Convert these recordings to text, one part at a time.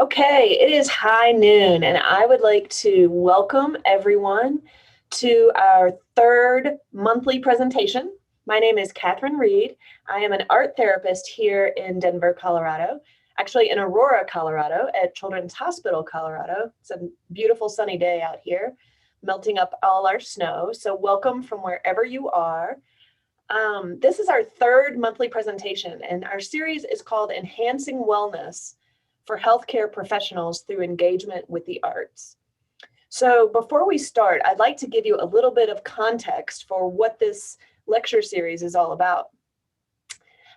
Okay, it is high noon, and I would like to welcome everyone to our third monthly presentation. My name is Catherine Reed. I am an art therapist here in Denver, Colorado, actually in Aurora, Colorado, at Children's Hospital, Colorado. It's a beautiful sunny day out here, melting up all our snow. So welcome from wherever you are. This is our third monthly presentation, and our series is called Enhancing Wellness for Healthcare Professionals Through Engagement with the Arts. So before we start, I'd like to give you a little bit of context for what this lecture series is all about.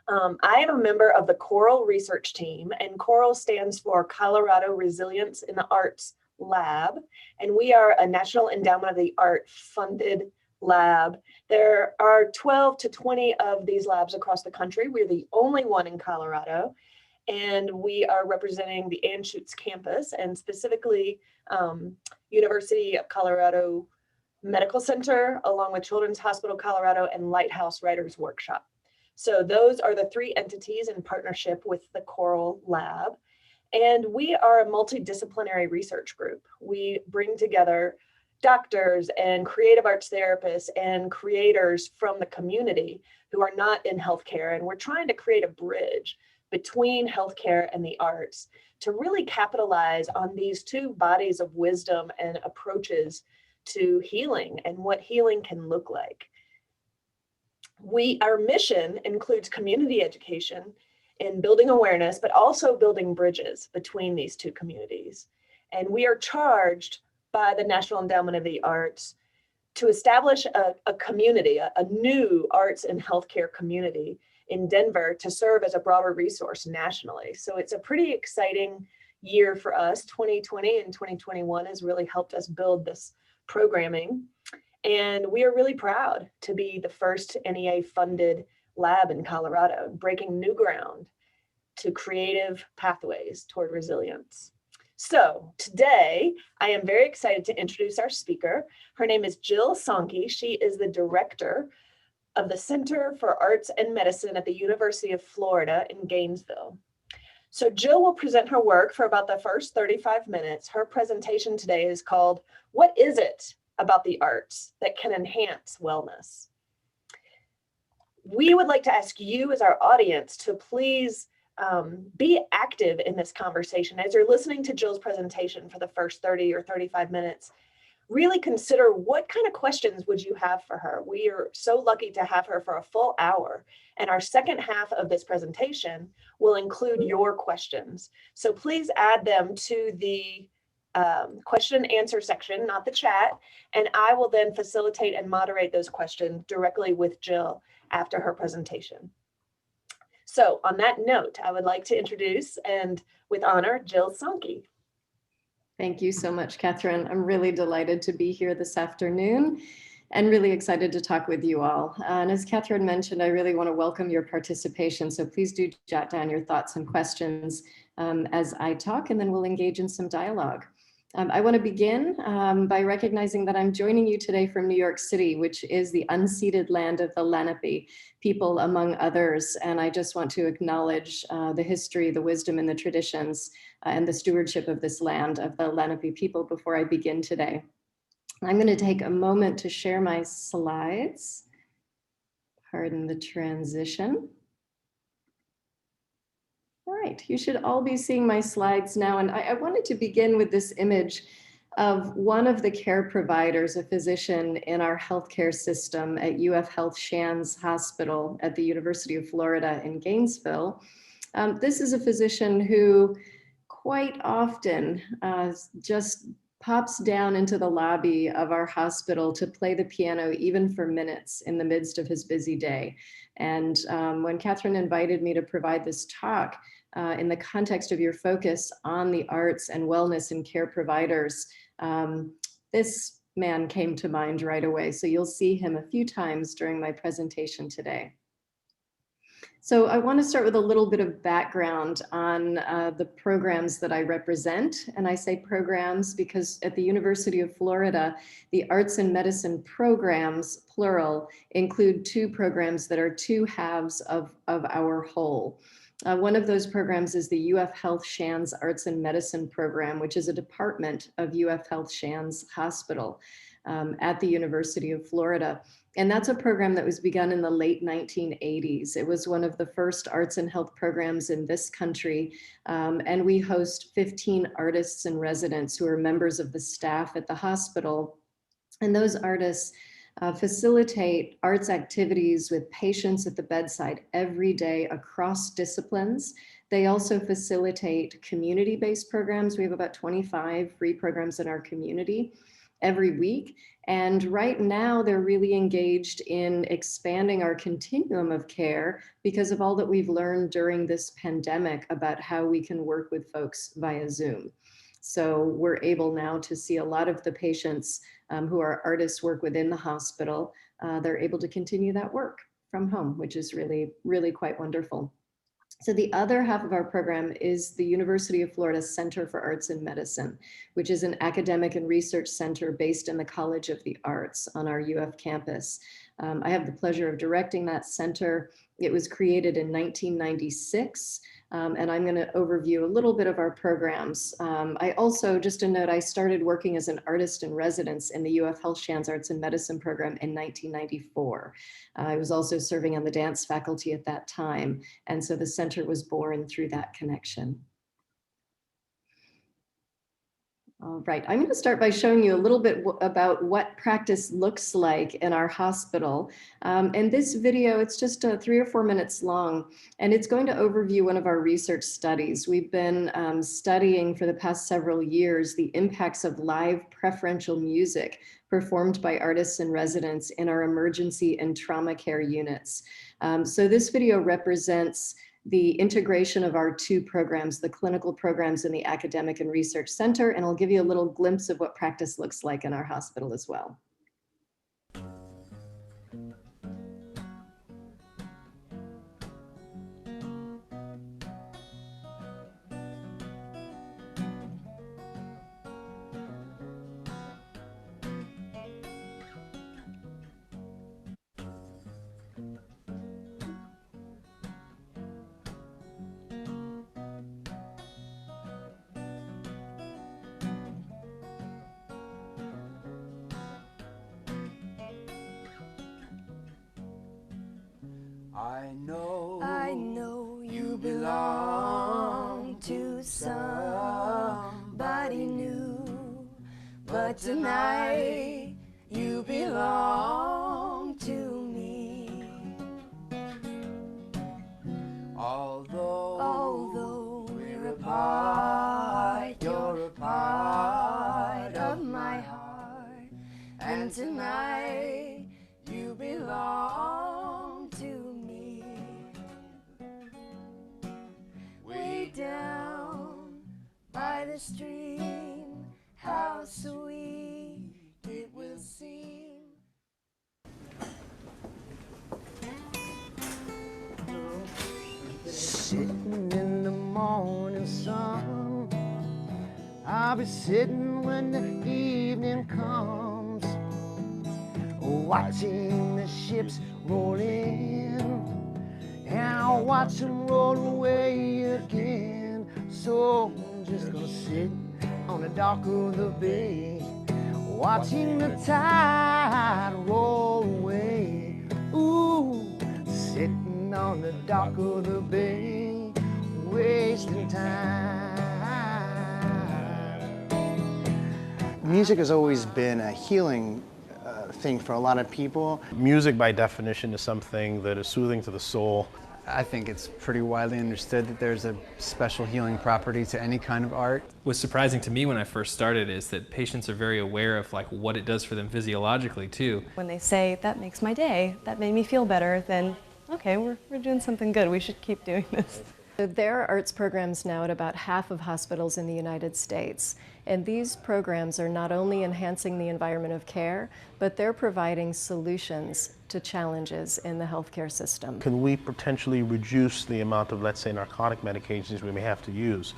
I am a member of the CORAL research team, and CORAL stands for Colorado Resilience in the Arts Lab, and we are a National Endowment of the Art funded lab. There are 12 to 20 of these labs across the country. We're the only one in Colorado, and we are representing the Anschutz campus, and specifically University of Colorado Medical Center, along with Children's Hospital Colorado and Lighthouse Writers Workshop. So those are the three entities in partnership with the CORAL Lab. And we are a multidisciplinary research group. We bring together doctors and creative arts therapists and creators from the community who are not in healthcare. And we're trying to create a bridge between healthcare and the arts to really capitalize on these two bodies of wisdom and approaches to healing and what healing can look like. Our mission includes community education and building awareness, but also building bridges between these two communities. And we are charged by the National Endowment of the Arts to establish a community, a new arts and healthcare community in Denver to serve as a broader resource nationally. So it's a pretty exciting year for us. 2020 and 2021 has really helped us build this programming. And we are really proud to be the first NEA-funded lab in Colorado, breaking new ground to creative pathways toward resilience. So today, I am very excited to introduce our speaker. Her name is Jill Sonke. She is the director of the Center for Arts and Medicine at the University of Florida in Gainesville. So Jill will present her work for about the first 35 minutes. Her presentation today is called, "What is it about the arts that can enhance wellness?" We would like to ask you as our audience to please be active in this conversation. As you're listening to Jill's presentation for the first 30 or 35 minutes, really consider what kind of questions would you have for her. We are so lucky to have her for a full hour. And our second half of this presentation will include your questions. So please add them to the question and answer section, not the chat. And I will then facilitate and moderate those questions directly with Jill after her presentation. So on that note, I would like to introduce, and with honor, Jill Sonke. Thank you so much, Catherine. I'm really delighted to be here this afternoon and really excited to talk with you all. And as Catherine mentioned, I really want to welcome your participation. So please do jot down your thoughts and questions as I talk, and then we'll engage in some dialogue. I want to begin by recognizing that I'm joining you today from New York City, which is the unceded land of the Lenape people, among others. And I just want to acknowledge the history, the wisdom, and the traditions and the stewardship of this land of the Lenape people before I begin today. I'm going to take a moment to share my slides. Pardon the transition. All right, you should all be seeing my slides now. And I wanted to begin with this image of one of the care providers, a physician in our healthcare system at UF Health Shands Hospital at the University of Florida in Gainesville. This is a physician who quite often just pops down into the lobby of our hospital to play the piano, even for minutes in the midst of his busy day. And when Catherine invited me to provide this talk in the context of your focus on the arts and wellness and care providers, this man came to mind right away. So you'll see him a few times during my presentation today. So I want to start with a little bit of background on the programs that I represent. And I say programs because at the University of Florida, the arts and medicine programs, plural, include two programs that are two halves of our whole. One of those programs is the UF Health Shands Arts and Medicine program, which is a department of UF Health Shands Hospital at the University of Florida. And that's a program that was begun in the late 1980s. It was one of the first arts and health programs in this country. And we host 15 artists and residents who are members of the staff at the hospital. And those artists facilitate arts activities with patients at the bedside every day across disciplines. They also facilitate community-based programs. We have about 25 free programs in our community every week. And right now they're really engaged in expanding our continuum of care because of all that we've learned during this pandemic about how we can work with folks via Zoom. So we're able now to see a lot of the patients who are artists work within the hospital. They're able to continue that work from home, which is really, really quite wonderful. So the other half of our program is the University of Florida Center for Arts and Medicine, which is an academic and research center based in the College of the Arts on our UF campus. I have the pleasure of directing that center. It was created in 1996. And I'm going to overview a little bit of our programs. I also, just a note, I started working as an artist in residence in the UF Health Shands Arts and Medicine program in 1994. I was also serving on the dance faculty at that time. And so the center was born through that connection. All right, I'm going to start by showing you a little bit about what practice looks like in our hospital. And this video, it's just 3 or 4 minutes long, and it's going to overview one of our research studies. We've been studying for the past several years the impacts of live preferential music performed by artists and residents in our emergency and trauma care units. So this video represents the integration of our two programs, the clinical programs and the academic and research center, and I'll give you a little glimpse of what practice looks like in our hospital as well. I know you belong to somebody new, but tonight you belong to me. Although we're apart, you're a part of my heart, and tonight you belong to me. Way down by the stream, how sweet it will seem. Sitting in the morning sun, I'll be sitting when the evening comes, watching the ships roll in, and I'll watch them roll away again. So I'm just gonna sit on the dock of the bay, watching the tide roll away. Ooh, sitting on the dock of the bay, wasting time. Music has always been a healing thing for a lot of people. Music, by definition, is something that is soothing to the soul. I think it's pretty widely understood that there's a special healing property to any kind of art. What's surprising to me when I first started is that patients are very aware of what it does for them physiologically too. When they say, that makes my day, that made me feel better, then okay, we're doing something good. We should keep doing this. There are arts programs now at about half of hospitals in the United States. And these programs are not only enhancing the environment of care, but they're providing solutions to challenges in the healthcare system. Can we potentially reduce the amount of, let's say, narcotic medications we may have to use?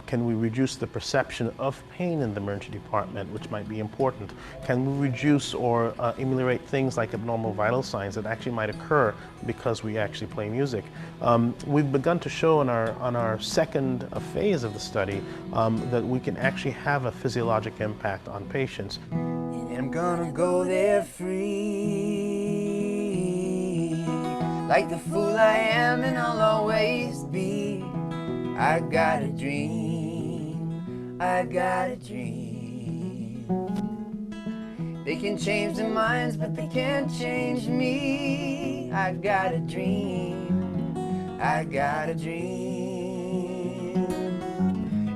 Can we reduce the perception of pain in the emergency department, which might be important? Can we reduce or ameliorate things like abnormal vital signs that actually might occur because we actually play music? We've begun to show on our second phase of the study that we can actually have a physiologic impact on patients. I'm gonna go there free, like the fool I am and I'll always be. I got a dream, I got a dream. They can change their minds, but they can't change me. I got a dream, I got a dream.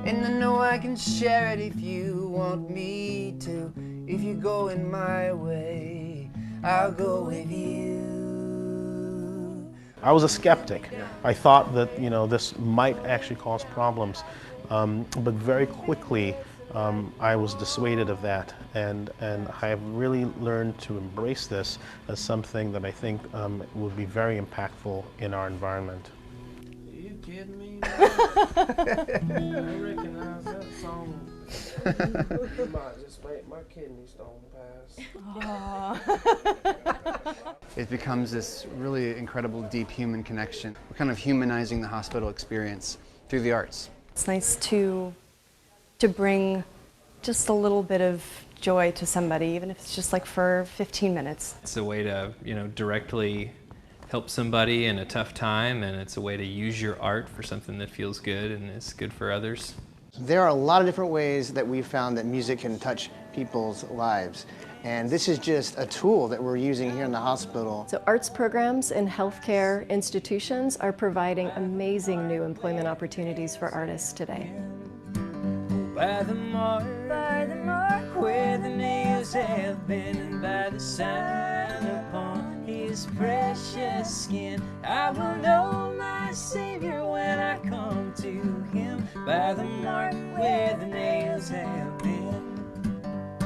And I know I can share it if you want me to. If you're going my way, I'll go with you. I was a skeptic. I thought that, you know, this might actually cause problems, but very quickly I was dissuaded of that, and I have really learned to embrace this as something that I think would be very impactful in our environment. Are you kidding me? I recognize that song. My kidney stone passed. It becomes this really incredible deep human connection. We're kind of humanizing the hospital experience through the arts. It's nice to bring just a little bit of joy to somebody, even if it's just like for 15 minutes. It's a way to, you know, directly help somebody in a tough time, and it's a way to use your art for something that feels good and is good for others. There are a lot of different ways that we've found that music can touch people's lives. And this is just a tool that we're using here in the hospital. So arts programs in healthcare institutions are providing amazing new employment opportunities for artists today. By the mark where the nails have been, and by the sign upon his precious skin, I will know my Savior when I come to him. By the mark where the nails have been.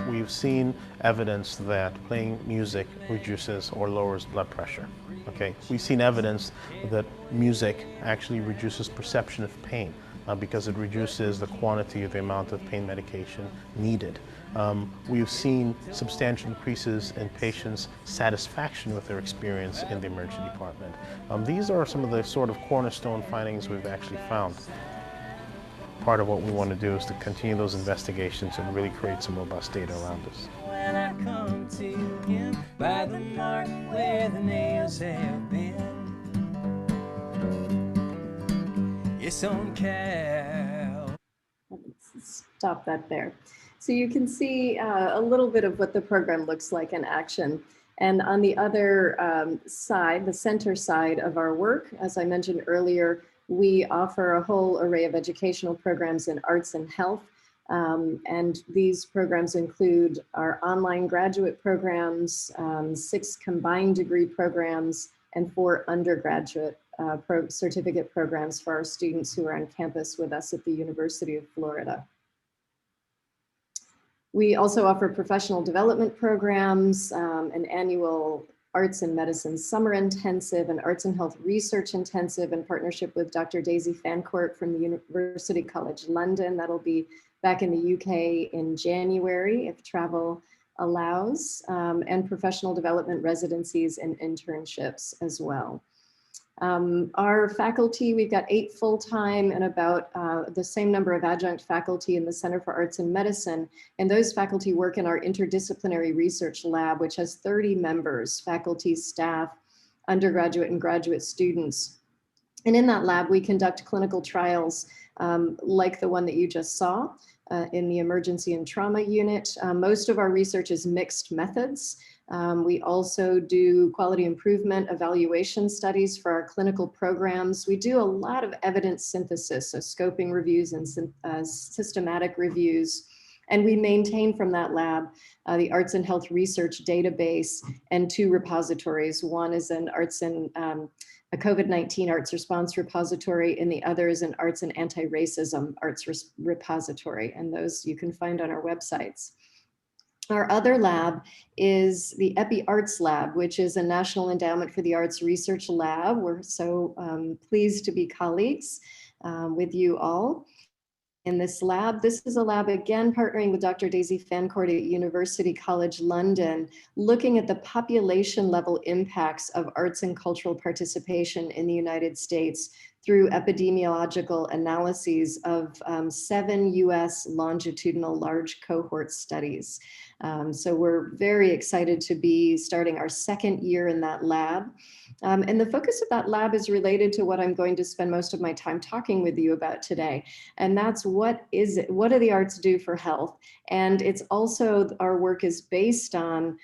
We've seen evidence that playing music reduces or lowers blood pressure. Okay, we've seen evidence that music actually reduces perception of pain because it reduces the quantity of the amount of pain medication needed. We've seen substantial increases in patients' satisfaction with their experience in the emergency department. These are some of the sort of cornerstone findings we've actually found. Part of what we want to do is to continue those investigations and really create some robust data around us. When I come to him, by the mark where the nails have been. It's on Cal. Let's stop that there. So you can see a little bit of what the program looks like in action. And on the other side, the center side of our work, as I mentioned earlier, we offer a whole array of educational programs in arts and health. And these programs include our online graduate programs, 6 combined degree programs, and 4 undergraduate certificate programs for our students who are on campus with us at the University of Florida. We also offer professional development programs, an annual Arts and Medicine Summer Intensive, and Arts and Health Research Intensive in partnership with Dr. Daisy Fancourt from the University College London. That'll be back in the UK in January if travel allows, and professional development residencies and internships as well. Our faculty, we've got 8 full-time and about the same number of adjunct faculty in the Center for Arts and Medicine. And those faculty work in our interdisciplinary research lab, which has 30 members, faculty, staff, undergraduate and graduate students. And in that lab, we conduct clinical trials like the one that you just saw in the emergency and trauma unit. Most of our research is mixed methods. We also do quality improvement evaluation studies for our clinical programs. We do a lot of evidence synthesis, so scoping reviews and systematic reviews. And we maintain from that lab the Arts and Health Research database and 2 repositories. One is an Arts and a COVID-19 Arts Response repository, and the other is an Arts and Anti-Racism Arts repository. And those you can find on our websites. Our other lab is the Epi Arts Lab, which is a National Endowment for the Arts research lab. We're so pleased to be colleagues with you all in this lab. This is a lab, again, partnering with Dr. Daisy Fancourt at University College London, looking at the population level impacts of arts and cultural participation in the United States through epidemiological analyses of 7 US longitudinal large cohort studies. So we're very excited to be starting our second year in that lab. And the focus of that lab is related to what I'm going to spend most of my time talking with you about today. And that's what do the arts do for health? And it's also, our work is based on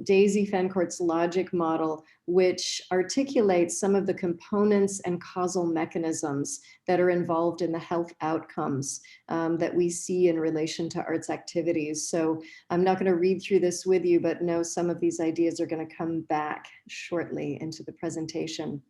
Daisy Fancourt's logic model, which articulates some of the components and causal mechanisms that are involved in the health outcomes that we see in relation to arts activities. So I'm not going to read through this with you, but know some of these ideas are going to come back shortly into the presentation.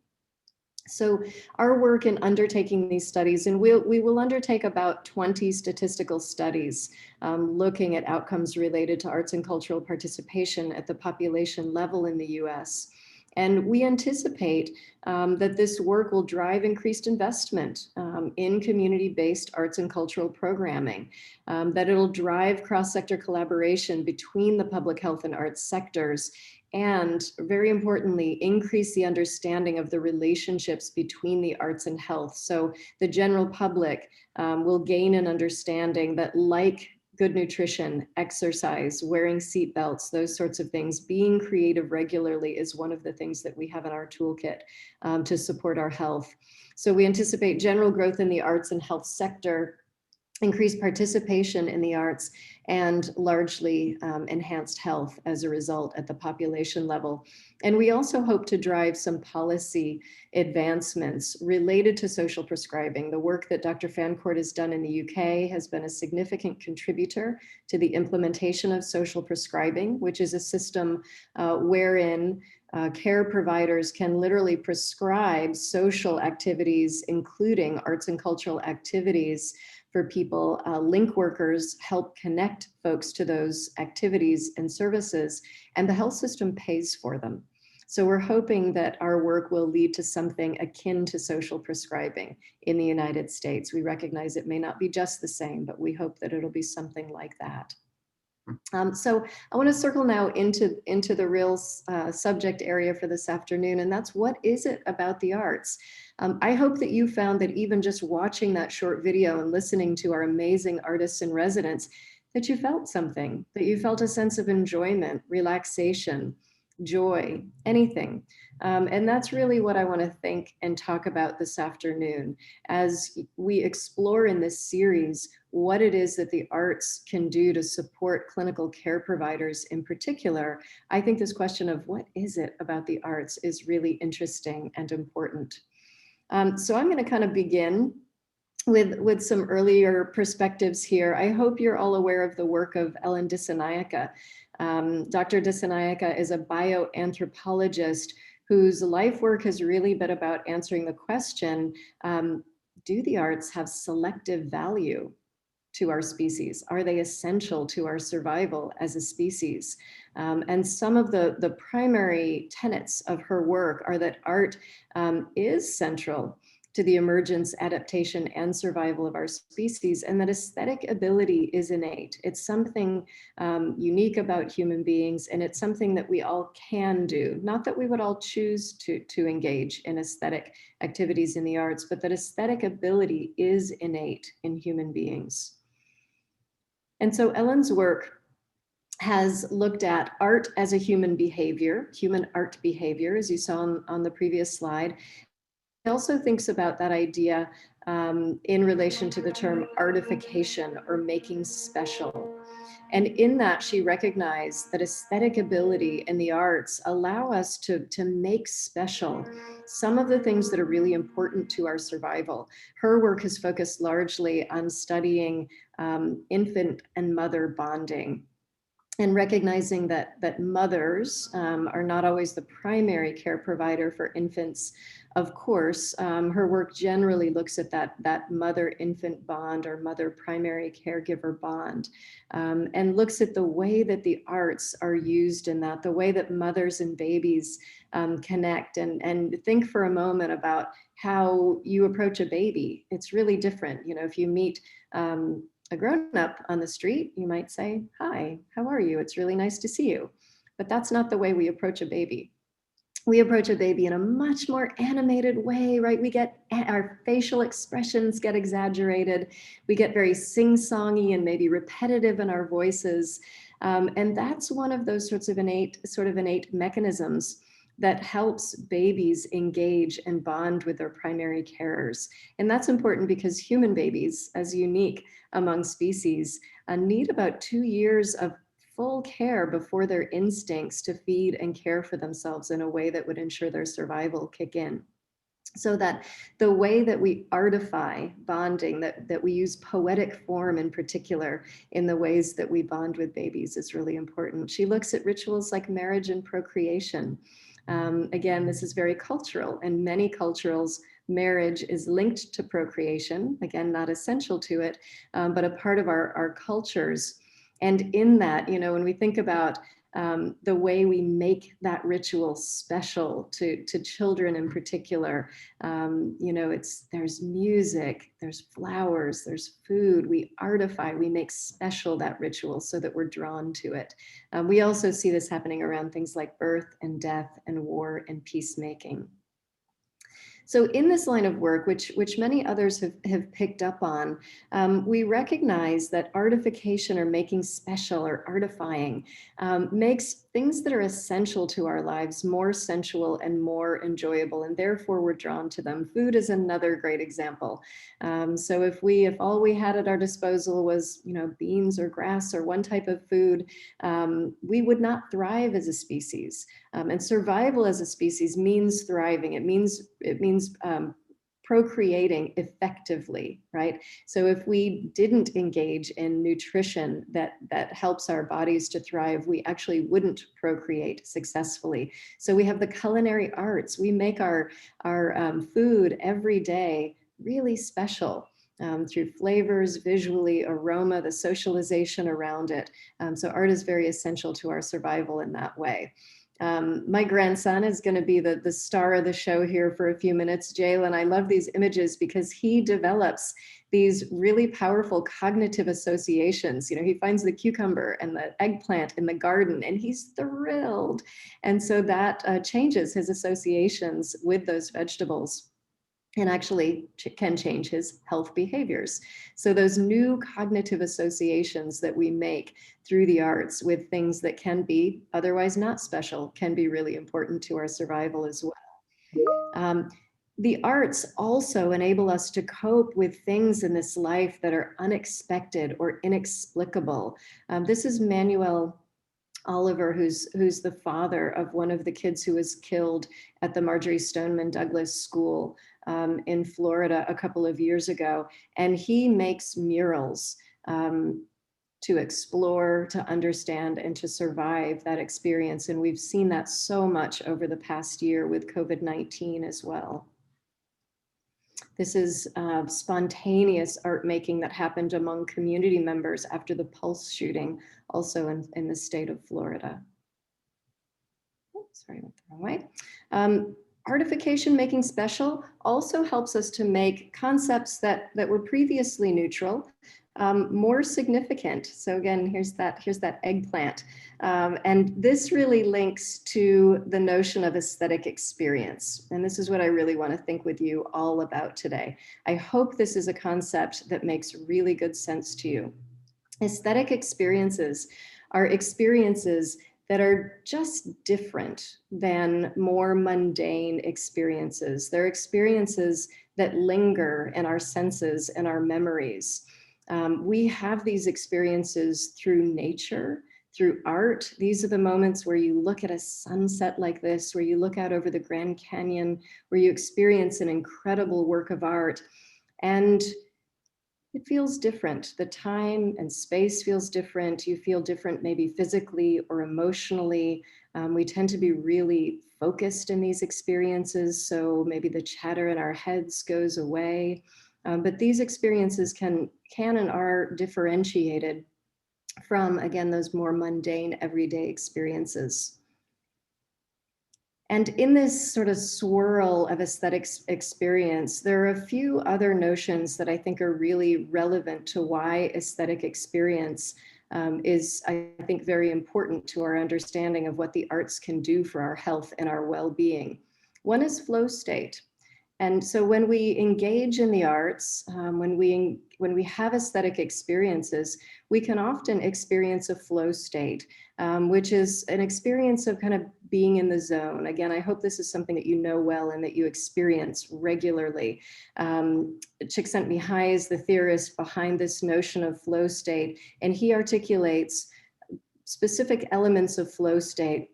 So our work in undertaking these studies, and we will undertake about 20 statistical studies looking at outcomes related to arts and cultural participation at the population level in the US. And we anticipate that this work will drive increased investment in community-based arts and cultural programming, that it'll drive cross-sector collaboration between the public health and arts sectors, and very importantly, increase the understanding of the relationships between the arts and health. So the general public will gain an understanding that, like good nutrition, exercise, wearing seatbelts, those sorts of things, being creative regularly is one of the things that we have in our toolkit to support our health. So we anticipate general growth in the arts and health sector, increased participation in the arts, and largely enhanced health as a result at the population level. And we also hope to drive some policy advancements related to social prescribing. The work that Dr. Fancourt has done in the UK has been a significant contributor to the implementation of social prescribing, which is a system wherein care providers can literally prescribe social activities, including arts and cultural activities, for people. Link workers help connect folks to those activities and services, and the health system pays for them. So we're hoping that our work will lead to something akin to social prescribing in the United States. We recognize it may not be just the same, but we hope that it'll be something like that. So I want to circle now into the real subject area for this afternoon, and that's, what is it about the arts? I hope that you found that even just watching that short video and listening to our amazing artists in residence, that you felt something, that you felt a sense of enjoyment, relaxation, joy, anything. And that's really what I want to think and talk about this afternoon as we explore in this series what it is that the arts can do to support clinical care providers in particular. I think this question of what is it about the arts is really interesting and important. So I'm going to kind of begin with some earlier perspectives here. I hope you're all aware of the work of Ellen Dissanayake. Dr. Dissanayake is a bioanthropologist whose life work has really been about answering the question, do the arts have selective value to our species? Are they essential to our survival as a species? And some of the primary tenets of her work are that art is central to the emergence, adaptation, and survival of our species, and that aesthetic ability is innate. It's something unique about human beings, and it's something that we all can do. Not that we would all choose to engage in aesthetic activities in the arts, but that aesthetic ability is innate in human beings. And so Ellen's work has looked at art as a human behavior, human art behavior, as you saw on the previous slide. She also thinks about that idea in relation to the term artification, or making special. And in that, she recognized that aesthetic ability and the arts allow us to make special some of the things that are really important to our survival. Her work has focused largely on studying infant and mother bonding, and recognizing that mothers are not always the primary care provider for infants of course, her work generally looks at that mother-infant bond or mother-primary caregiver bond, and looks at the way that the arts are used in that, the way that mothers and babies connect, and think for a moment about how you approach a baby. It's really different. You know, if you meet a grown-up on the street, you might say, "Hi, how are you? It's really nice to see you." But that's not the way we approach a baby. We approach a baby in a much more animated way, right? We get, our facial expressions get exaggerated. We get very sing-songy and maybe repetitive in our voices. And that's one of those sorts of innate mechanisms that helps babies engage and bond with their primary carers. And that's important because human babies, as unique among species, need about 2 years of full care before their instincts to feed and care for themselves in a way that would ensure their survival kick in. So that the way that we artify bonding, that we use poetic form in particular in the ways that we bond with babies is really important. She looks at rituals like marriage and procreation. Again, this is very cultural. In many cultures, marriage is linked to procreation. Again, not essential to it, but a part of our cultures. And in that, you know, when we think about the way we make that ritual special to children in particular, you know, there's music, there's flowers, there's food. We artify, we make special that ritual so that we're drawn to it. We also see this happening around things like birth and death and war and peacemaking. So in this line of work, which many others have picked up on, we recognize that artification or making special or artifying makes things that are essential to our lives more sensual and more enjoyable, and therefore we're drawn to them. Food is another great example. So if all we had at our disposal was, you know, beans or grass or one type of food, we would not thrive as a species. And survival as a species means thriving. It means procreating effectively, right? So if we didn't engage in nutrition that helps our bodies to thrive, we actually wouldn't procreate successfully. So we have the culinary arts. We make our food every day really special. Through flavors, visually, aroma, the socialization around it. So art is very essential to our survival in that way. My grandson is going to be the star of the show here for a few minutes, Jalen. I love these images because he develops these really powerful cognitive associations. You know, he finds the cucumber and the eggplant in the garden and he's thrilled. And so that changes his associations with those vegetables, and actually can change his health behaviors. So those new cognitive associations that we make through the arts with things that can be otherwise not special can be really important to our survival as well. The arts also enable us to cope with things in this life that are unexpected or inexplicable. This is Emanuel Oliver, who's the father of one of the kids who was killed at the Marjorie Stoneman Douglas School in Florida a couple of years ago. And he makes murals to explore, to understand, and to survive that experience. And we've seen that so much over the past year with COVID-19 as well. This is spontaneous art making that happened among community members after the Pulse shooting, also in the state of Florida. Oops, sorry, I went the wrong way. Artification, making special, also helps us to make concepts that were previously neutral more significant. So again, here's that eggplant. And this really links to the notion of aesthetic experience. And this is what I really want to think with you all about today. I hope this is a concept that makes really good sense to you. Aesthetic experiences are experiences that are just different than more mundane experiences. They're experiences that linger in our senses and our memories. We have these experiences through nature, through art. These are the moments where you look at a sunset like this, where you look out over the Grand Canyon, where you experience an incredible work of art. And it feels different. The time and space feels different. You feel different, maybe physically or emotionally. We tend to be really focused in these experiences, so maybe the chatter in our heads goes away. But these experiences can and are differentiated from, again, those more mundane everyday experiences. And in this sort of swirl of aesthetics experience, there are a few other notions that I think are really relevant to why aesthetic experience is, I think, very important to our understanding of what the arts can do for our health and our well-being. One is flow state. And so when we engage in the arts, when we have aesthetic experiences, we can often experience a flow state, which is an experience of kind of being in the zone. Again, I hope this is something that you know well and that you experience regularri. Csikszentmihalyi is the theorist behind this notion of flow state, and he articulates specific elements of flow state,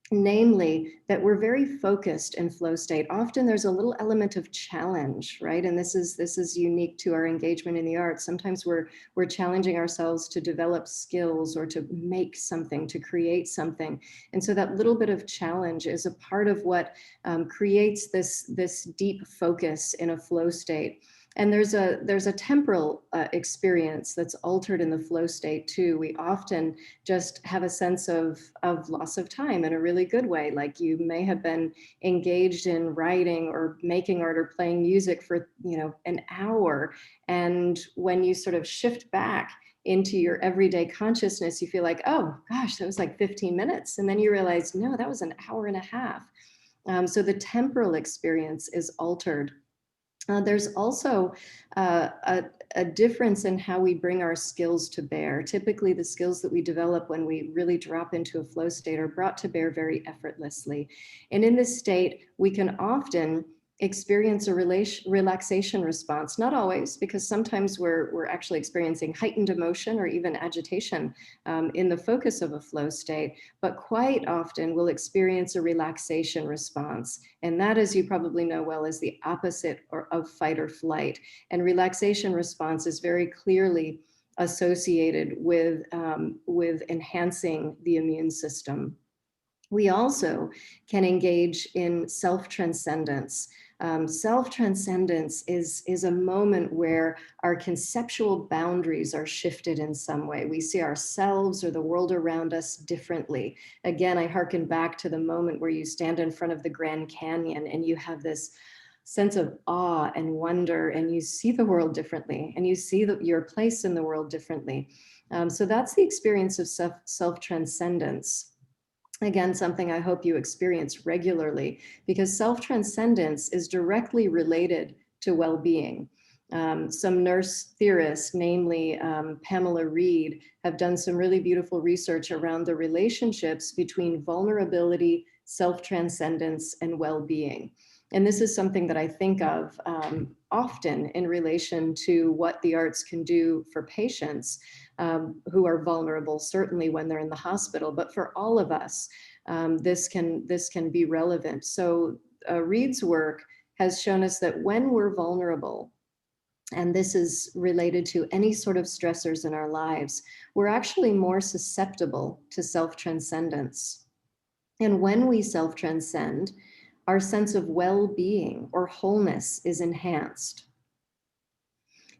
namely that we're very focused in flow state. Often there's a little element of challenge, right? And this is unique to our engagement in the arts. Sometimes we're challenging ourselves to develop skills or to make something, to create something. And so that little bit of challenge is a part of what creates this deep focus in a flow state. And there's a temporal experience that's altered in the flow state too. We often just have a sense of loss of time in a really good way. Like you may have been engaged in writing or making art or playing music for, an hour. And when you sort of shift back into your everyday consciousness, you feel like, oh gosh, that was like 15 minutes. And then you realize, no, that was an hour and a half. So the temporal experience is altered. There's also a difference in how we bring our skills to bear. Typically, the skills that we develop when we really drop into a flow state are brought to bear very effortlessly. And in this state, we can often experience a relaxation response. Not always, because sometimes we're actually experiencing heightened emotion or even agitation in the focus of a flow state, but quite often we'll experience a relaxation response. And that, as you probably know well, is the opposite of fight or flight. And relaxation response is very clearly associated with enhancing the immune system. We also can engage in self-transcendence. Self-transcendence is a moment where our conceptual boundaries are shifted in some way. We see ourselves or the world around us differently. Again, I hearken back to the moment where you stand in front of the Grand Canyon and you have this sense of awe and wonder, and you see the world differently, and you see your place in the world differently. So that's the experience of self-transcendence. Again, something I hope you experience regularly, because self-transcendence is directly related to well-being. Some nurse theorists, namely Pamela Reed, have done some really beautiful research around the relationships between vulnerability, self-transcendence, and well-being. And this is something that I think of often in relation to what the arts can do for patients who are vulnerable, certainly when they're in the hospital, but for all of us, this can be relevant. So Reed's work has shown us that when we're vulnerable, and this is related to any sort of stressors in our lives, we're actually more susceptible to self-transcendence. And when we self-transcend, our sense of well-being or wholeness is enhanced.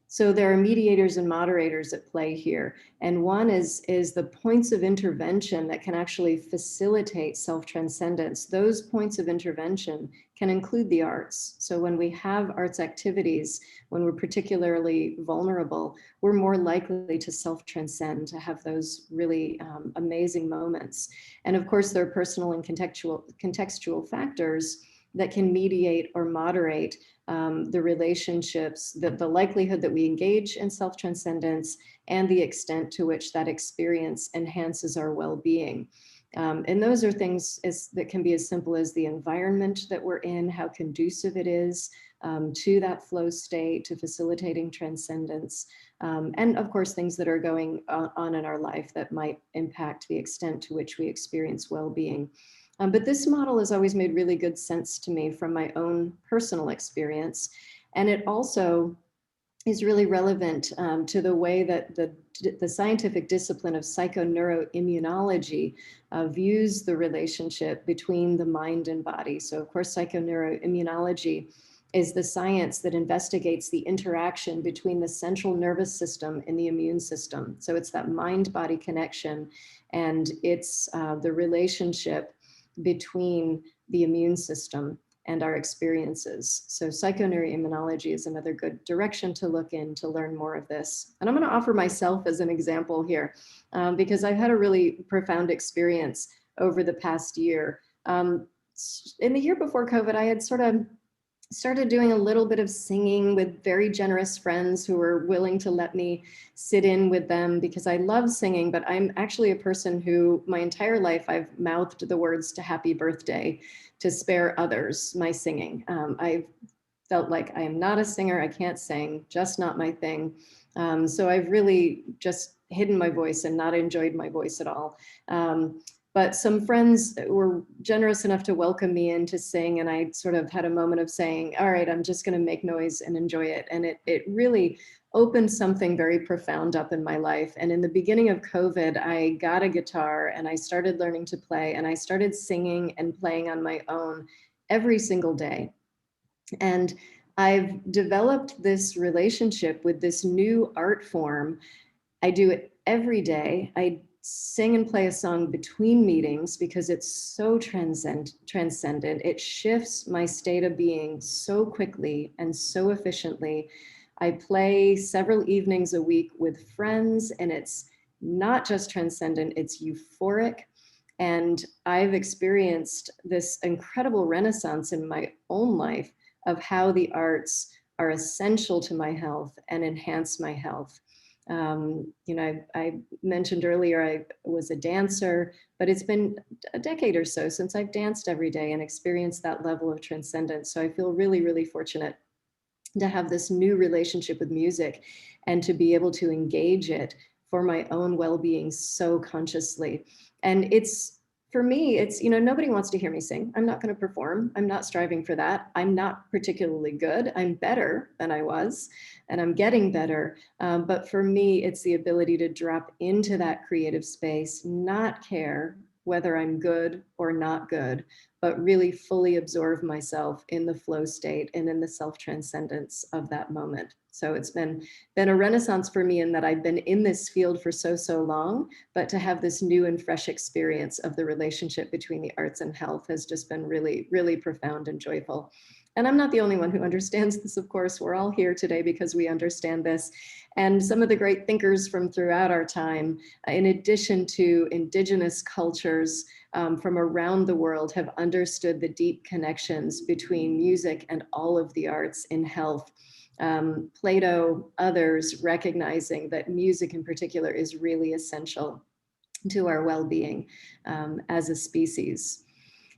So there are mediators and moderators at play here. And one is the points of intervention that can actually facilitate self-transcendence. Those points of intervention can include the arts. So when we have arts activities, when we're particularly vulnerable, we're more likely to self-transcend, to have those really amazing moments. And of course, there are personal and contextual factors that can mediate or moderate the relationships, the likelihood that we engage in self-transcendence, and the extent to which that experience enhances our well-being. And those are things that can be as simple as the environment that we're in, how conducive it is to that flow state, to facilitating transcendence, and of course, things that are going on in our life that might impact the extent to which we experience well-being. But this model has always made really good sense to me from my own personal experience. And it also is really relevant to the way that the scientific discipline of psychoneuroimmunology views the relationship between the mind and body. So of course, psychoneuroimmunology is the science that investigates the interaction between the central nervous system and the immune system. So it's that mind-body connection, and it's the relationship between the immune system and our experiences. So psychoneuroimmunology is another good direction to look in to learn more of this. And I'm going to offer myself as an example here, because I've had a really profound experience over the past year. In the year before COVID, I had sort of started doing a little bit of singing with very generous friends who were willing to let me sit in with them, because I love singing, but I'm actually a person who my entire life I've mouthed the words to happy birthday to spare others my singing. I've felt like I am not a singer, I can't sing, just not my thing. So I've really just hidden my voice and not enjoyed my voice at all. But some friends were generous enough to welcome me in to sing, and I sort of had a moment of saying, all right, I'm just going to make noise and enjoy it. And it really opened something very profound up in my life. And in the beginning of COVID, I got a guitar and I started learning to play, and I started singing and playing on my own every single day. And I've developed this relationship with this new art form. I do it every day. I sing and play a song between meetings because it's so transcendent. It shifts my state of being so quickly and so efficiently. I play several evenings a week with friends, and it's not just transcendent, it's euphoric. And I've experienced this incredible renaissance in my own life of how the arts are essential to my health and enhance my health. I mentioned earlier I was a dancer, but it's been a decade or so since I've danced every day and experienced that level of transcendence. So I feel really, really fortunate to have this new relationship with music and to be able to engage it for my own well-being so consciously. And for me, it's, nobody wants to hear me sing. I'm not going to perform. I'm not striving for that. I'm not particularly good. I'm better than I was, and I'm getting better. But for me, it's the ability to drop into that creative space, not care whether I'm good or not good, but really fully absorb myself in the flow state and in the self-transcendence of that moment. So it's been a renaissance for me in that I've been in this field for so long, but to have this new and fresh experience of the relationship between the arts and health has just been really, really profound and joyful. And I'm not the only one who understands this, of course. We're all here today because we understand this. And some of the great thinkers from throughout our time, in addition to indigenous cultures from around the world, have understood the deep connections between music and all of the arts in health. Plato, others recognizing that music in particular is really essential to our well-being as a species.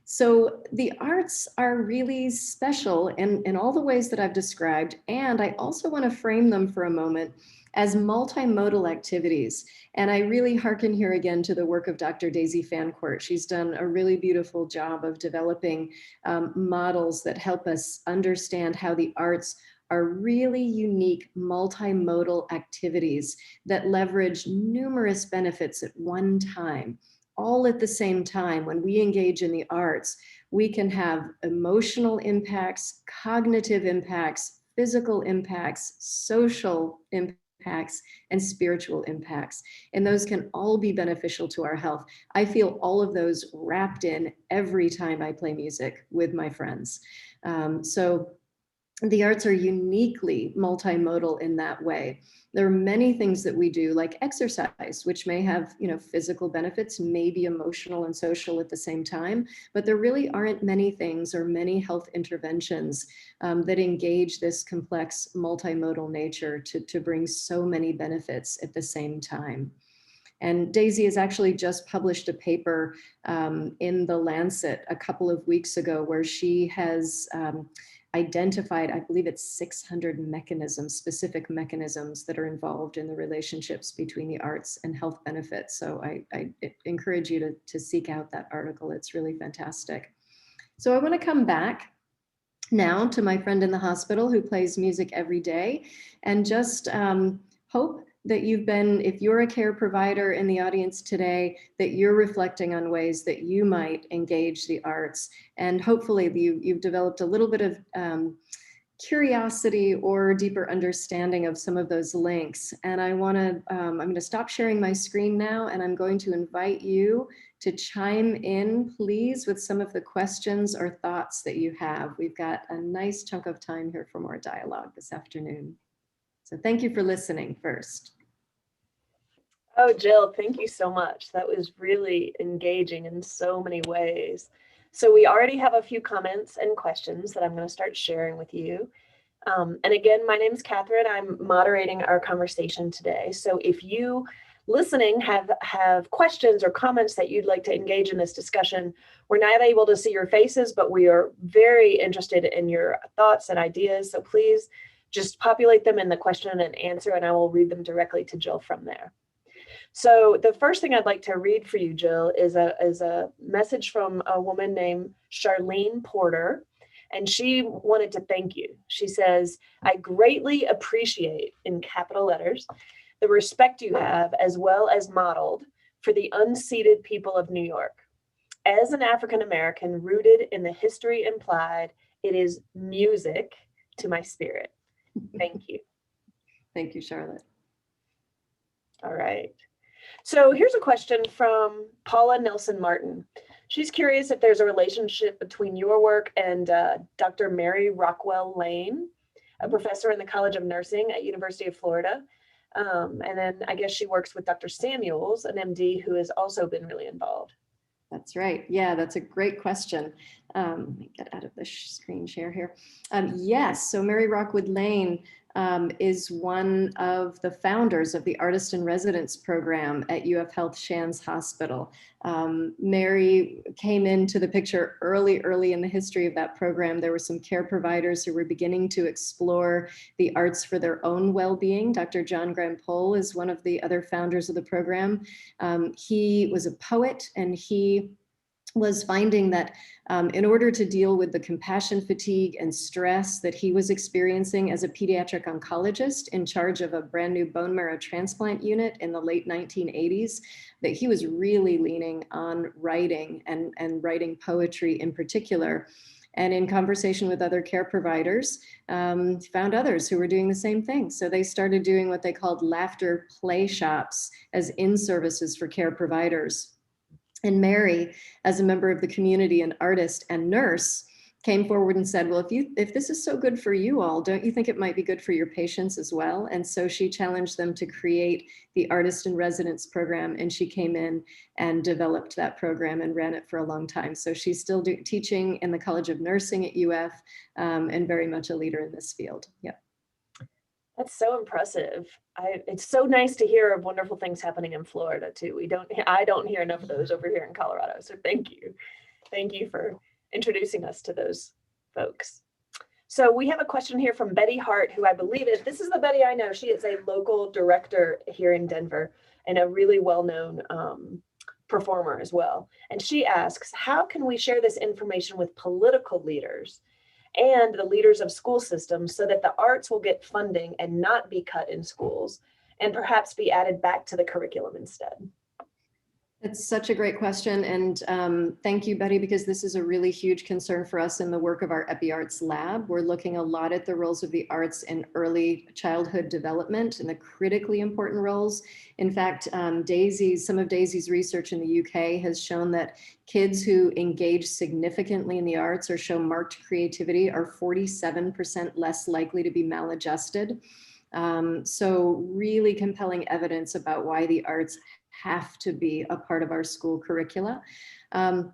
So the arts are really special in all the ways that I've described, and I also want to frame them for a moment as multimodal activities. And I really hearken here again to the work of Dr. Daisy Fancourt. She's done a really beautiful job of developing models that help us understand how the arts are really unique multimodal activities that leverage numerous benefits at one time. All at the same time. When we engage in the arts, we can have emotional impacts, cognitive impacts, physical impacts, social impacts, and spiritual impacts. And those can all be beneficial to our health. I feel all of those wrapped in every time I play music with my friends. So the arts are uniquely multimodal in that way. There are many things that we do, like exercise, which may have, physical benefits, maybe emotional and social at the same time, but there really aren't many things or many health interventions that engage this complex multimodal nature to bring so many benefits at the same time. And Daisy has actually just published a paper in The Lancet a couple of weeks ago where she has identified, I believe it's 600 mechanisms, specific mechanisms that are involved in the relationships between the arts and health benefits. So I encourage you to seek out that article. It's really fantastic. So I want to come back now to my friend in the hospital who plays music every day, and just hope that you've been, if you're a care provider in the audience today, that you're reflecting on ways that you might engage the arts. And hopefully you've developed a little bit of curiosity or deeper understanding of some of those links. And I'm going to stop sharing my screen now, and I'm going to invite you to chime in, please, with some of the questions or thoughts that you have. We've got a nice chunk of time here for more dialogue this afternoon. So thank you for listening first. Oh, Jill, thank you so much. That was really engaging in so many ways. So we already have a few comments and questions that I'm going to start sharing with you. And again, my name is Catherine. I'm moderating our conversation today. So if you listening have questions or comments that you'd like to engage in this discussion, we're not able to see your faces, but we are very interested in your thoughts and ideas. So please just populate them in the question and answer, and I will read them directly to Jill from there. So the first thing I'd like to read for you, Jill, is a message from a woman named Charlene Porter, and she wanted to thank you. She says, "I greatly appreciate," in capital letters, "the respect you have as well as modeled for the unceded people of New York. As an African American rooted in the history implied, it is music to my spirit. Thank you." Thank you, Charlotte. All right. So here's a question from Paula Nelson Martin. She's curious if there's a relationship between your work and Dr. Mary Rockwell Lane, a professor in the College of Nursing at University of Florida. And then I guess she works with Dr. Samuels, an MD who has also been really involved. That's right. Yeah, that's a great question. Let me get out of the screen share here. Yes, so Mary Rockwood Lane is one of the founders of the Artist in Residence program at UF Health Shands Hospital. Mary came into the picture early in the history of that program. There were some care providers who were beginning to explore the arts for their own well-being. Dr. John Graham Pohl is one of the other founders of the program. He was a poet, and he was finding that in order to deal with the compassion fatigue and stress that he was experiencing as a pediatric oncologist in charge of a brand new bone marrow transplant unit in the late 1980s, that he was really leaning on writing and writing poetry in particular. And in conversation with other care providers, found others who were doing the same thing. So they started doing what they called laughter play shops as in-services for care providers. And Mary, as a member of the community, an artist and nurse, came forward and said, well, if this is so good for you all, don't you think it might be good for your patients as well? And so she challenged them to create the Artist in Residence program, and she came in and developed that program and ran it for a long time. So she's still teaching in the College of Nursing at UF and very much a leader in this field. Yeah. That's so impressive. It's so nice to hear of wonderful things happening in Florida too. I don't hear enough of those over here in Colorado. So thank you. Thank you for introducing us to those folks. So we have a question here from Betty Hart, who I believe this is the Betty I know. She is a local director here in Denver and a really well-known performer as well. And she asks, how can we share this information with political leaders and the leaders of school systems so that the arts will get funding and not be cut in schools and perhaps be added back to the curriculum instead? It's such a great question. And thank you, Betty, because this is a really huge concern for us in the work of our EpiArts lab. We're looking a lot at the roles of the arts in early childhood development and the critically important roles. In fact, some of Daisy's research in the UK has shown that kids who engage significantly in the arts or show marked creativity are 47% less likely to be maladjusted. So really compelling evidence about why the arts have to be a part of our school curricula. And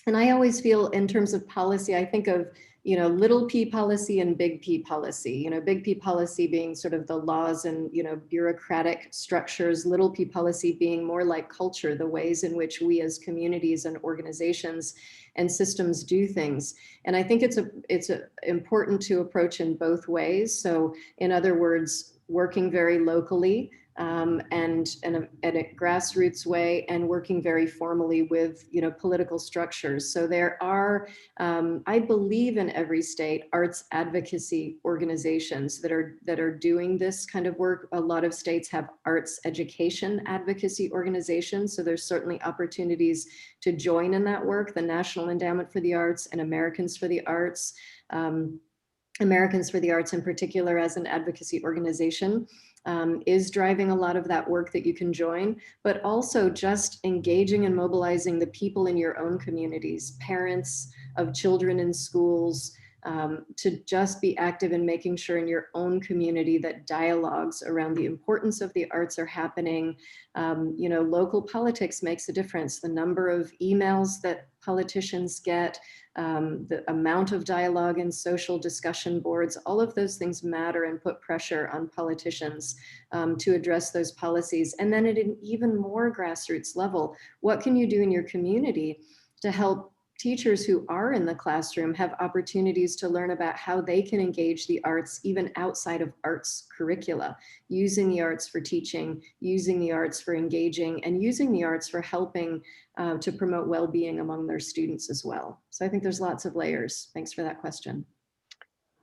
I always feel in terms of policy, I think of, little p policy and big P policy, big P policy being sort of the laws and, bureaucratic structures, little p policy being more like culture, the ways in which we as communities and organizations and systems do things. And I think it's important to approach in both ways. So in other words, working very locally and at a grassroots way, and working very formally with, political structures. So there are, I believe, in every state, arts advocacy organizations that are doing this kind of work. A lot of states have arts education advocacy organizations, so there's certainly opportunities to join in that work. The National Endowment for the Arts and Americans for the Arts. Americans for the Arts in particular, as an advocacy organization, is driving a lot of that work that you can join, but also just engaging and mobilizing the people in your own communities, parents of children in schools, to just be active in making sure in your own community that dialogues around the importance of the arts are happening. Local politics makes a difference. The number of emails that politicians get, the amount of dialogue in social discussion boards, all of those things matter and put pressure on politicians to address those policies. And then at an even more grassroots level, what can you do in your community to help teachers who are in the classroom have opportunities to learn about how they can engage the arts even outside of arts curricula, using the arts for teaching, using the arts for engaging, and using the arts for helping to promote well-being among their students as well. So I think there's lots of layers. Thanks for that question.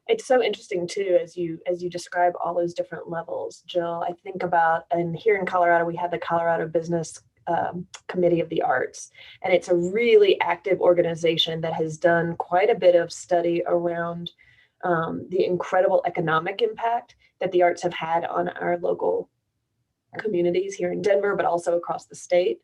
It's so interesting too, as you describe all those different levels, Jill. I think about, and here in Colorado, we have the Colorado Business Committee of the Arts, and it's a really active organization that has done quite a bit of study around the incredible economic impact that the arts have had on our local communities here in Denver, but also across the state.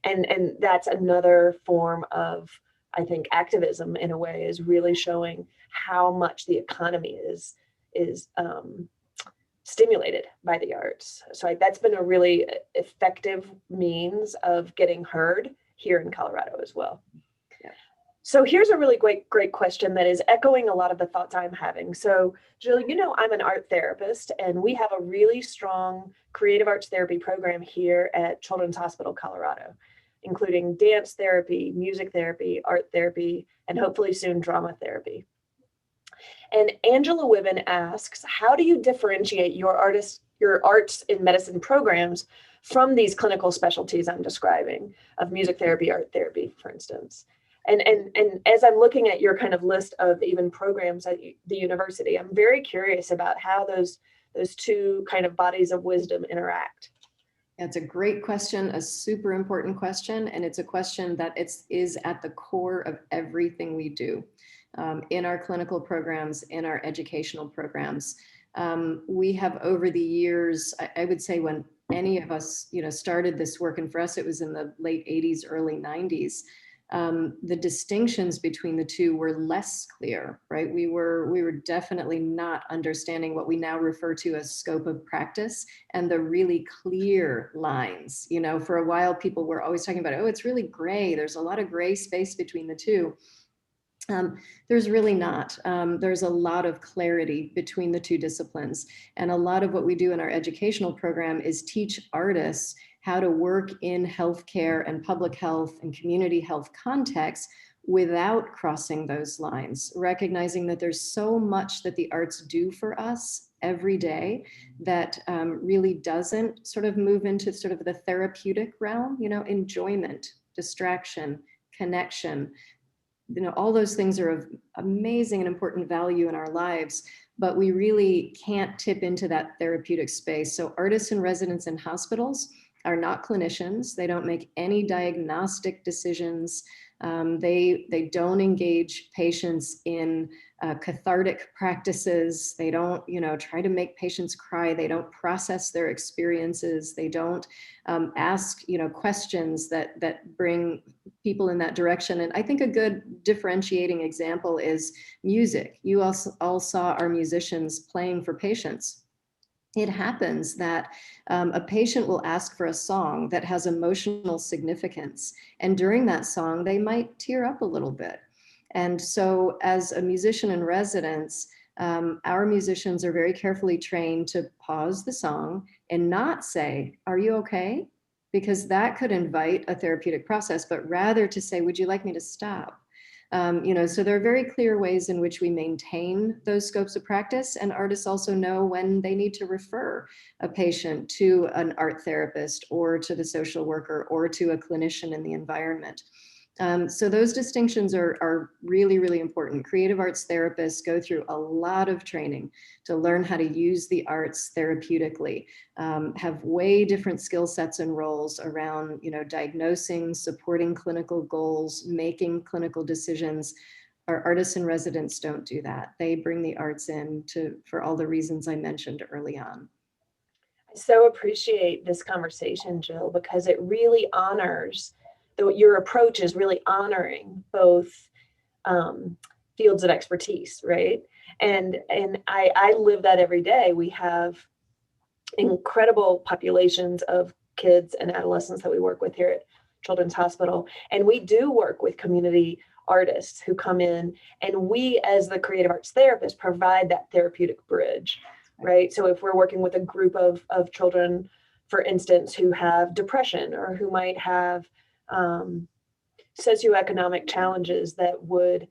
And that's another form of, I think, activism in a way, is really showing how much the economy is stimulated by the arts. So that's been a really effective means of getting heard here in Colorado as well. Yeah. So here's a really great question that is echoing a lot of the thoughts I'm having. So Jill, I'm an art therapist, and we have a really strong creative arts therapy program here at Children's Hospital Colorado, including dance therapy, music therapy, art therapy, and hopefully soon drama therapy. And Angela Wibben asks, how do you differentiate your arts in medicine programs from these clinical specialties I'm describing, of music therapy, art therapy, for instance? And as I'm looking at your kind of list of even programs at the university, I'm very curious about how those two kind of bodies of wisdom interact. It's a great question, a super important question, and it's a question that is at the core of everything we do. In our clinical programs, in our educational programs. We have, over the years, I would say, when any of us, started this work, and for us it was in the late 80s, early 90s, the distinctions between the two were less clear, right? We were definitely not understanding what we now refer to as scope of practice and the really clear lines. For a while, people were always talking about, oh, it's really gray. There's a lot of gray space between the two. There's really not. There's a lot of clarity between the two disciplines. And a lot of what we do in our educational program is teach artists how to work in healthcare and public health and community health contexts without crossing those lines, recognizing that there's so much that the arts do for us every day that really doesn't sort of move into sort of the therapeutic realm, enjoyment, distraction, connection. All those things are of amazing and important value in our lives, but we really can't tip into that therapeutic space. So artists and residents in hospitals are not clinicians. They don't make any diagnostic decisions. They don't engage patients in cathartic practices. They don't, try to make patients cry. They don't process their experiences. They don't ask, questions that bring people in that direction. And I think a good differentiating example is music. You all saw our musicians playing for patients. It happens that a patient will ask for a song that has emotional significance. And during that song, they might tear up a little bit. And so as a musician in residence, our musicians are very carefully trained to pause the song and not say, "Are you okay?" Because that could invite a therapeutic process, but rather to say, "Would you like me to stop?" So there are very clear ways in which we maintain those scopes of practice, and artists also know when they need to refer a patient to an art therapist or to the social worker or to a clinician in the environment. So those distinctions are really, really important. Creative arts therapists go through a lot of training to learn how to use the arts therapeutically, have way different skill sets and roles around, diagnosing, supporting clinical goals, making clinical decisions. Our artists and residents don't do that. They bring the arts in for all the reasons I mentioned early on. I so appreciate this conversation, Jill, because it really honors, your approach is really honoring both fields of expertise, right? And I live that every day. We have incredible populations of kids and adolescents that we work with here at Children's Hospital. And we do work with community artists who come in, and we, as the creative arts therapists, provide that therapeutic bridge, right? So if we're working with a group of children, for instance, who have depression or who might have socioeconomic challenges that would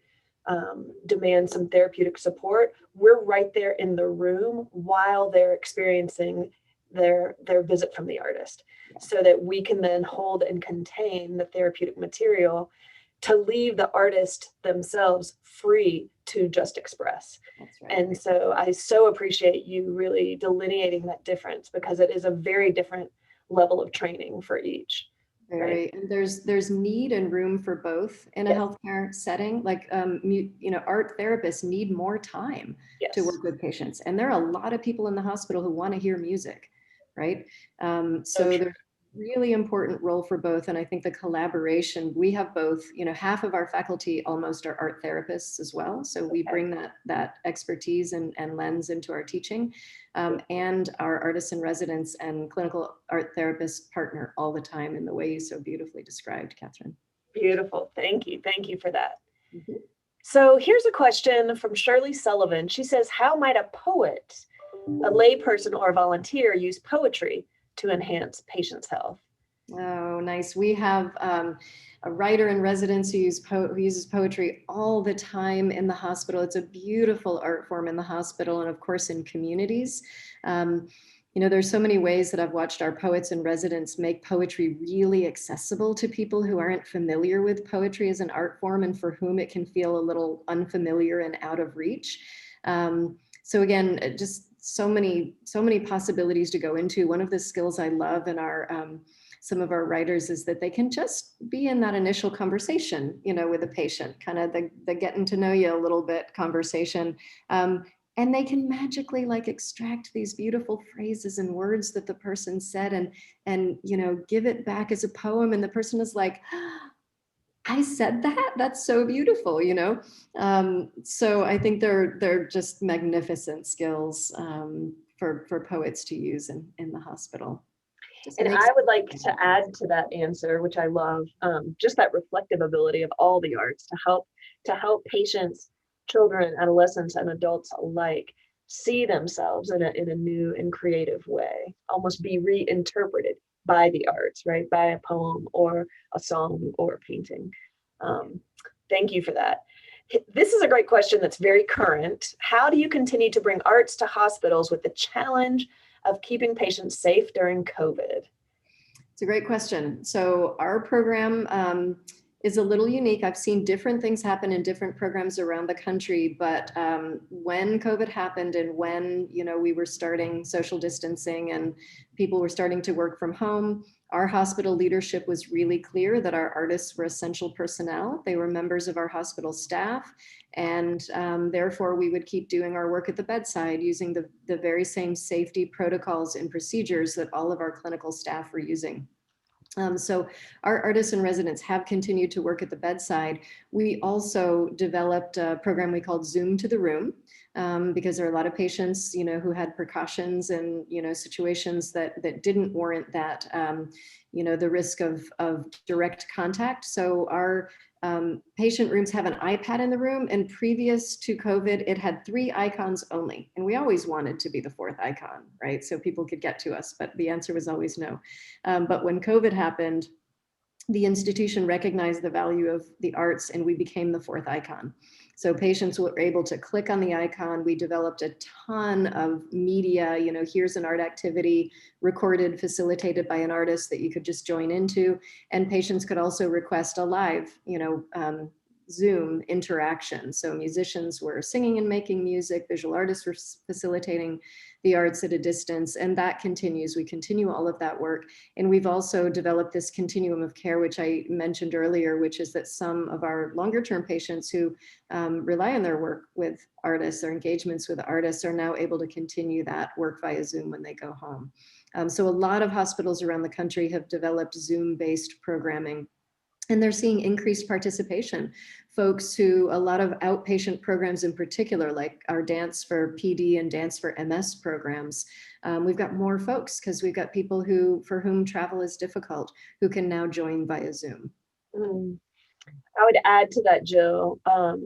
demand some therapeutic support, we're right there in the room while they're experiencing their visit from the artist, so that we can then hold and contain the therapeutic material to leave the artist themselves free to just express. That's right. And so I so appreciate you really delineating that difference, because it is a very different level of training for each. Very, Right. and there's need and room for both in a Yes. healthcare setting. Like, art therapists need more time Yes. to work with patients, and there are a lot of people in the hospital who want to hear music, right? So true. there's a really important role for both, and I think the collaboration, we have both. Half of our faculty almost are art therapists as well, so we Okay. bring that expertise and lens into our teaching. And our artists and residents and clinical art therapists partner all the time in the way you so beautifully described, Catherine. Beautiful. Thank you. Thank you for that. Mhm. So here's a question from Shirley Sullivan. She says, how might a poet, a layperson, or a volunteer use poetry to enhance patients' health? Oh, nice. We have a writer in residence who uses poetry all the time in the hospital. It's a beautiful art form in the hospital and, of course, in communities. There's so many ways that I've watched our poets and residents make poetry really accessible to people who aren't familiar with poetry as an art form and for whom it can feel a little unfamiliar and out of reach. So again, just so many possibilities to go into. One of the skills I love in some of our writers is that they can just be in that initial conversation, with a patient, kind of the getting to know you a little bit conversation. And they can magically extract these beautiful phrases and words that the person said and give it back as a poem. And the person is like, I said that? That's so beautiful, So I think they're just magnificent skills for poets to use in the hospital. And I would like to add to that answer, which I love, just that reflective ability of all the arts to help patients, children, adolescents, and adults alike see themselves in a new and creative way, almost be reinterpreted by the arts, right? By a poem or a song or a painting. Thank you for that. This is a great question that's very current. How do you continue to bring arts to hospitals with the challenge of keeping patients safe during COVID? It's a great question. So our program is a little unique. I've seen different things happen in different programs around the country, but when COVID happened and when we were starting social distancing and people were starting to work from home, our hospital leadership was really clear that our artists were essential personnel. They were members of our hospital staff, and therefore we would keep doing our work at the bedside using the very same safety protocols and procedures that all of our clinical staff were using. So our artists and residents have continued to work at the bedside. We also developed a program we called Zoom to the Room, because there are a lot of patients, who had precautions and, situations that didn't warrant that, the risk of direct contact. So our patient rooms have an iPad in the room, and previous to COVID, it had 3 icons only. And we always wanted to be the 4th icon, right? So people could get to us, but the answer was always no. But when COVID happened, the institution recognized the value of the arts, and we became the fourth icon. So patients were able to click on the icon. We developed a ton of media, here's an art activity recorded, facilitated by an artist that you could just join into. And patients could also request a live, Zoom interaction. So musicians were singing and making music, visual artists were facilitating the arts at a distance, and that continues. We continue all of that work. And we've also developed this continuum of care, which I mentioned earlier, which is that some of our longer term patients who rely on their work with artists or engagements with artists are now able to continue that work via Zoom when they go home. So a lot of hospitals around the country have developed Zoom-based programming, and they're seeing increased participation. Folks who, a lot of outpatient programs in particular, like our Dance for PD and Dance for MS programs, we've got more folks because we've got people for whom travel is difficult, who can now join via Zoom. I would add to that, Jill,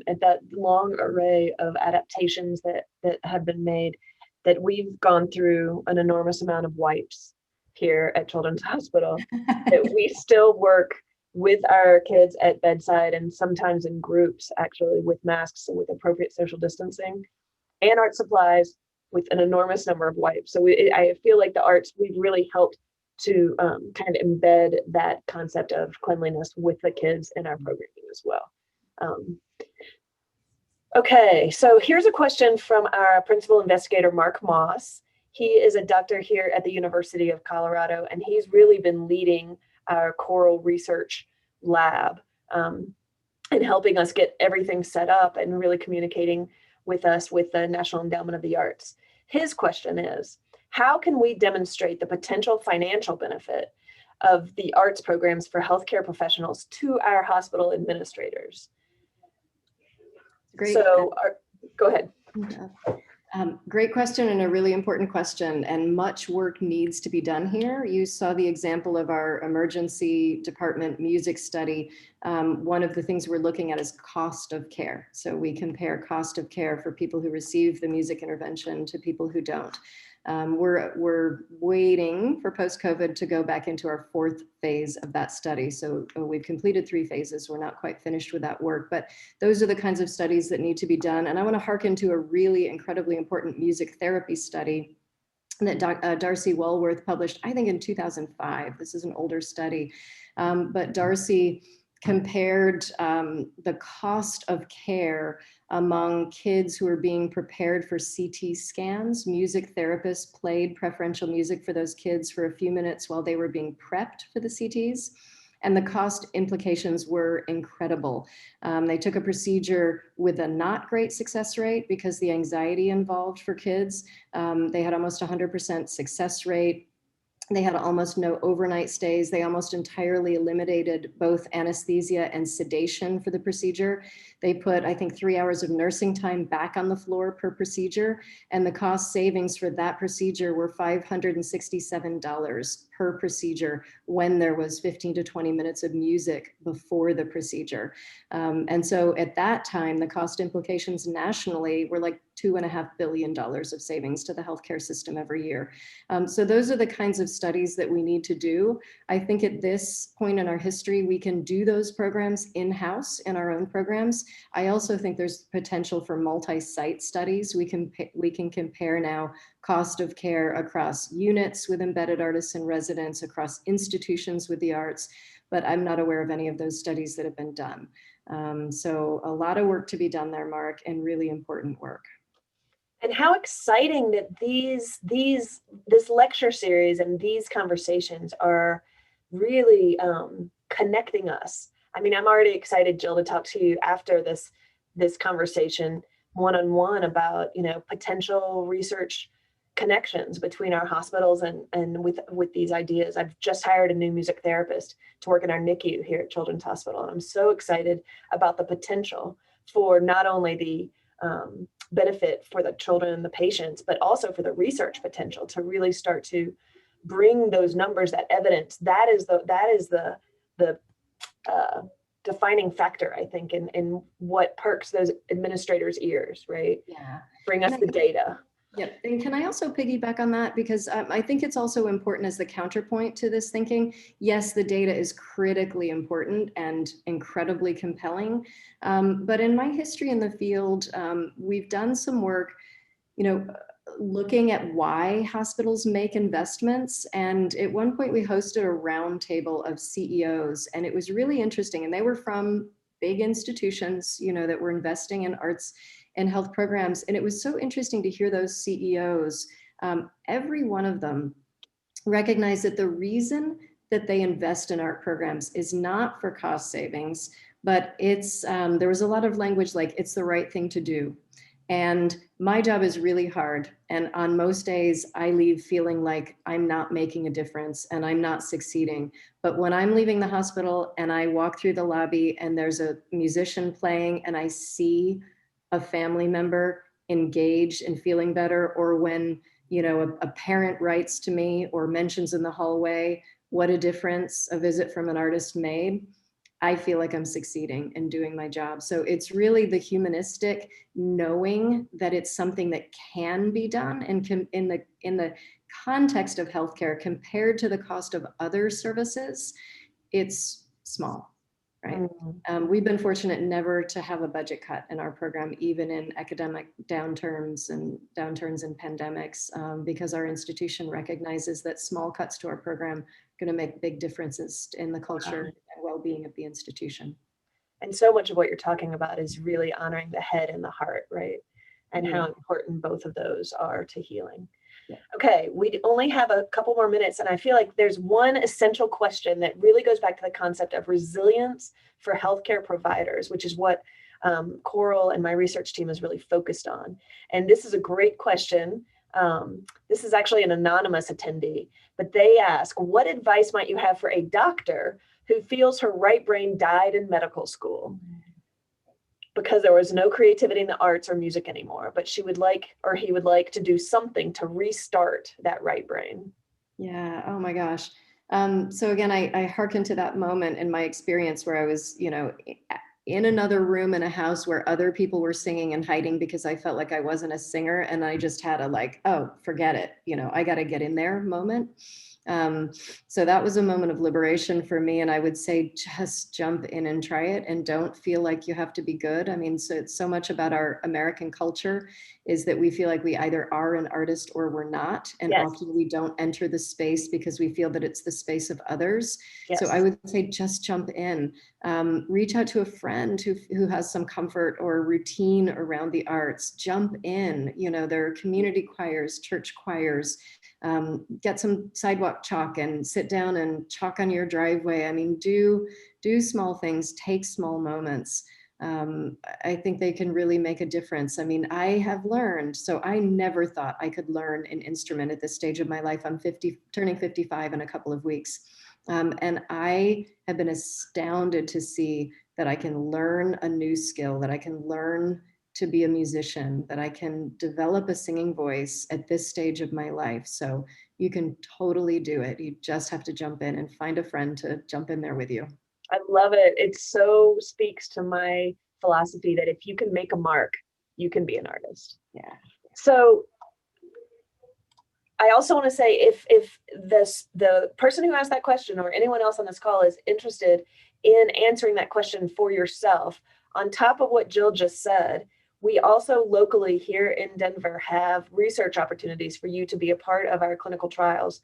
at that long array of adaptations that have been made, that we've gone through an enormous amount of wipes here at Children's Hospital, that we still work with our kids at bedside and sometimes in groups, actually, with masks and with appropriate social distancing and art supplies with an enormous number of wipes. So I feel like the arts, we've really helped to kind of embed that concept of cleanliness with the kids in our programming as well. Okay, so here's a question from our principal investigator, Mark Moss. He is a doctor here at the University of Colorado, and he's really been leading our choral research lab and helping us get everything set up and really communicating with us with the National Endowment of the Arts. His question is, how can we demonstrate the potential financial benefit of the arts programs for healthcare professionals to our hospital administrators? Great. So, go ahead. Great question, and a really important question, and much work needs to be done here. You saw the example of our emergency department music study. One of the things we're looking at is cost of care. So we compare cost of care for people who receive the music intervention to people who don't. We're waiting for post-COVID to go back into our fourth phase of that study. So we've completed 3 phases. We're not quite finished with that work, but those are the kinds of studies that need to be done. And I want to hearken to a really incredibly important music therapy study that Darcy Walworth published, I think in 2005. This is an older study, but Darcy compared the cost of care among kids who were being prepared for CT scans. Music therapists played preferential music for those kids for a few minutes while they were being prepped for the CTs. And the cost implications were incredible. They took a procedure with a not great success rate because the anxiety involved for kids. They had almost 100% success rate. They had almost no overnight stays. They almost entirely eliminated both anesthesia and sedation for the procedure. They put, I think, 3 hours of nursing time back on the floor per procedure. And the cost savings for that procedure were $567 per procedure when there was 15 to 20 minutes of music before the procedure. And so at that time, the cost implications nationally were like $2.5 billion of savings to the healthcare system every year. So those are the kinds of studies that we need to do. I think at this point in our history, we can do those programs in-house in our own programs. I also think there's potential for multi-site studies. We can compare now cost of care across units with embedded artists and residents, across institutions with the arts, but I'm not aware of any of those studies that have been done. So a lot of work to be done there, Mark, and really important work. And how exciting that this lecture series and these conversations are really connecting us. I mean, I'm already excited, Jill, to talk to you after this conversation one-on-one about, potential research connections between our hospitals and with these ideas. I've just hired a new music therapist to work in our NICU here at Children's Hospital. And I'm so excited about the potential for not only the benefit for the children and the patients, but also for the research potential to really start to bring those numbers, that evidence. That is the defining factor, I think, in what perks those administrators' ears, right? Yeah. Bring us the data. Yeah, and can I also piggyback on that? Because I think it's also important as the counterpoint to this thinking. Yes, the data is critically important and incredibly compelling. But in my history in the field, we've done some work, looking at why hospitals make investments. And at one point we hosted a roundtable of CEOs, and it was really interesting. And they were from big institutions, that were investing in arts and health programs. And it was so interesting to hear those CEOs, every one of them recognize that the reason that they invest in art programs is not for cost savings, but it's, there was a lot of language like it's the right thing to do. And my job is really hard. And on most days, I leave feeling like I'm not making a difference and I'm not succeeding. But when I'm leaving the hospital and I walk through the lobby and there's a musician playing and I see a family member engaged and feeling better, or when a parent writes to me or mentions in the hallway what a difference a visit from an artist made, I feel like I'm succeeding and doing my job. So it's really the humanistic knowing that it's something that can be done, and can, in the context of healthcare compared to the cost of other services, it's small, right? We've been fortunate never to have a budget cut in our program, even in academic downturns and pandemics, because our institution recognizes that small cuts to our program going to make big differences in the culture and well-being of the institution. And so much of what you're talking about is really honoring the head and the heart, right? And how important both of those are to healing. Yeah. Okay, we only have a couple more minutes, and I feel like there's one essential question that really goes back to the concept of resilience for healthcare providers, which is what Coral and my research team is really focused on. And this is a great question. This is actually an anonymous attendee, but they ask, what advice might you have for a doctor who feels her right brain died in medical school because there was no creativity in the arts or music anymore, but she would like, or he would like, to do something to restart that right brain? Yeah, oh my gosh. So again, I hearken to that moment in my experience where I was, in another room in a house where other people were singing and hiding because I felt like I wasn't a singer. And I just had a like, oh, forget it. I got to get in there moment. So that was a moment of liberation for me. And I would say, just jump in and try it, and don't feel like you have to be good. I mean, so it's so much about our American culture is that we feel like we either are an artist or we're not. And often we don't enter the space because we feel that it's the space of others. So I would say, just jump in, reach out to a friend who has some comfort or routine around the arts, jump in, there are community choirs, church choirs, get some sidewalk chalk and sit down and chalk on your driveway. I mean, do small things, take small moments. I think they can really make a difference. I mean, I have learned, so I never thought I could learn an instrument at this stage of my life. I'm turning 55 in a couple of weeks. And I have been astounded to see that I can learn a new skill, that I can learn to be a musician, that I can develop a singing voice at this stage of my life. So you can totally do it. You just have to jump in and find a friend to jump in there with you. I love it. It so speaks to my philosophy that if you can make a mark, you can be an artist. Yeah. So I also want to say, if the person who asked that question or anyone else on this call is interested in answering that question for yourself, on top of what Jill just said, we also locally here in Denver have research opportunities for you to be a part of our clinical trials,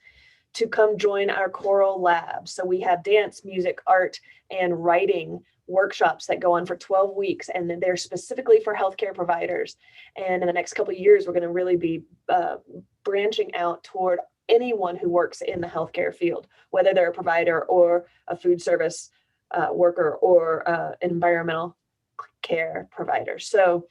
to come join our choral lab. So we have dance, music, art, and writing workshops that go on for 12 weeks, and then they're specifically for healthcare providers. And in the next couple of years, we're going to really be branching out toward anyone who works in the healthcare field, whether they're a provider or a food service worker or an environmental care provider. So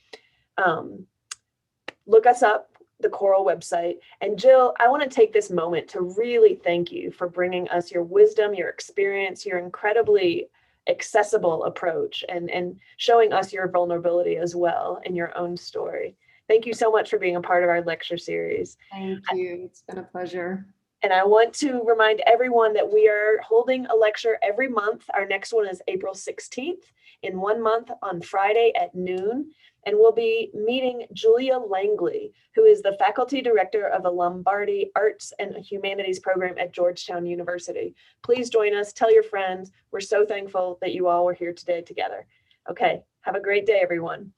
look us up, the Coral website. And Jill, I want to take this moment to really thank you for bringing us your wisdom, your experience, your incredibly accessible approach, and showing us your vulnerability as well in your own story. Thank you so much for being a part of our lecture series. Thank you. It's been a pleasure. And I want to remind everyone that we are holding a lecture every month. Our next one is April 16th, in 1 month on Friday at noon. And we'll be meeting Julia Langley, who is the faculty director of the Lombardi Arts and Humanities program at Georgetown University. Please join us, tell your friends. We're so thankful that you all were here today together. Okay, have a great day, everyone.